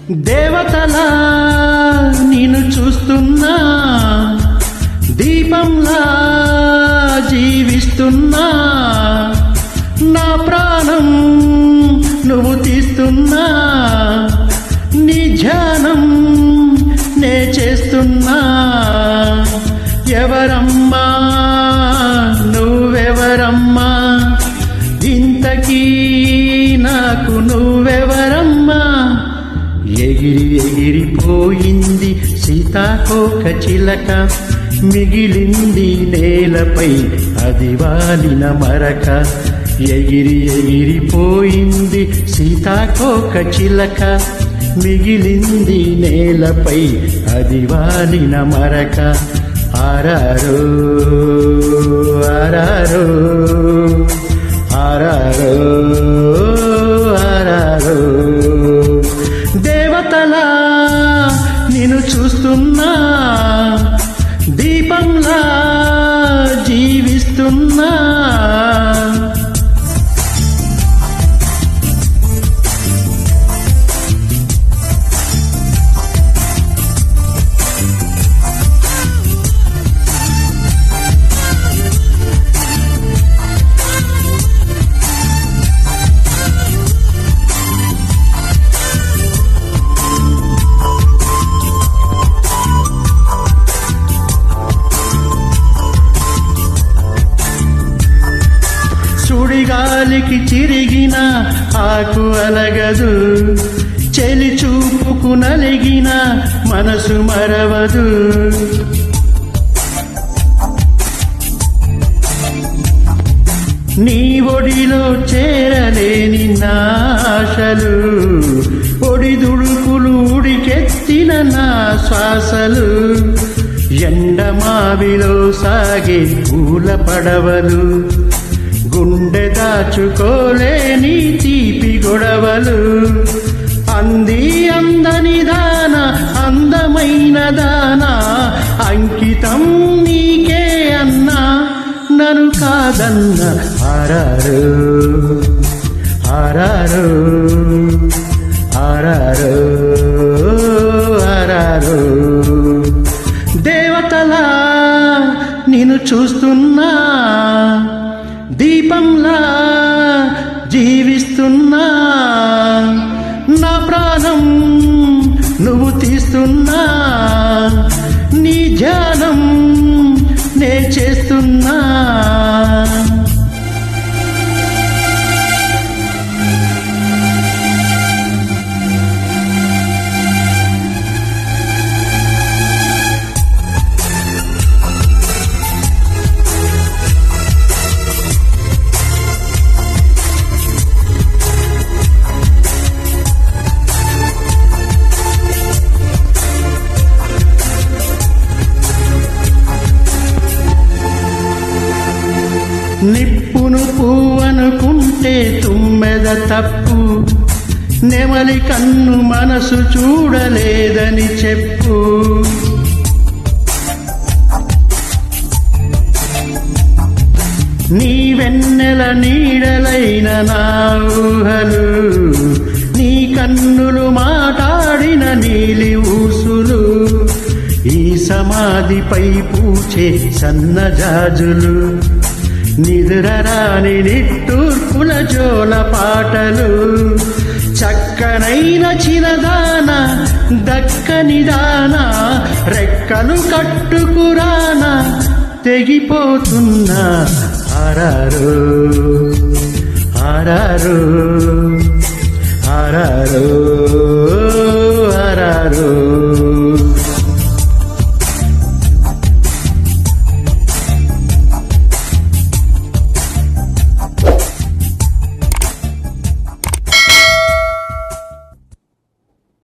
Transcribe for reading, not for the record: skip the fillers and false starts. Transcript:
దేవతలా నిన్ను చూస్తున్నా, దీపంలా జీవిస్తున్నా, నా ప్రాణం నువ్వు తీస్తున్నా, నీ ధ్యానం నే చేస్తున్నా. ఎవరమ్మా నువ్వెవరమ్మా, ఇంతకీ నాకు నువ్వెవరమ్మా? ఎగిరి ఎగిరిపోయింది సీతాకోక చిలక, మిగిలింది నేలపై అది వాలిన మరక. ఎగిరి ఎగిరిపోయింది సీతాకోక చిలక, మిగిలింది నేలపై అది వాలిన మరక. ఆరారో ఆరారో ఆరారో ఆరారో, దేవతలా నిన్ను చూస్తున్నా, దీపంలా జీవిస్తున్నా. సుడిగాలికి చిరిగిన ఆకు అలగదు, చెలి చూపుకు నలిగిన మనసు మరవదు. నీ ఒడిలో చేరలేని నాశలు, ఒడిదుడుకులు ఉడికెత్తిన నా శ్వాసలు, ఎండమావిలో సాగే పూల పడవలు, గుండె దాచుకోలేని తీపి గొడవలు. అంది అందని దాన అందమైన దాన, అంకితం నీకే అన్నా నన్ను కాదన్న. ఆరారో ఆరారో ఆరారో ఆరారో, దేవతలా నిన్ను చూస్తున్నా, దీపంలా జీవిస్తున్నా, నా ప్రాణం నువ్వు తీస్తున్నా, నీ ధ్యానం నే చేస్తున్నా. నిప్పును పువ్వనుకుంటే తుమ్మెద తప్పు, నెమలి కన్ను మనసు చూడలేదని చెప్పు. నీ వెన్నెల నీడలైన నా ఊహలు, నీ కన్నులు మాట్లాడిన నీలి ఊసులు, ఈ సమాధిపై పూచే సన్నజాజులు, నిదురరాని నిట్టూర్పుల జోల పాటలు, చక్కనైన చిరదాన దక్కనిదాన, రెక్కలు కట్టుకురాన తెగిపోతున్నా. ఆరారో ఆరారో ఆరారో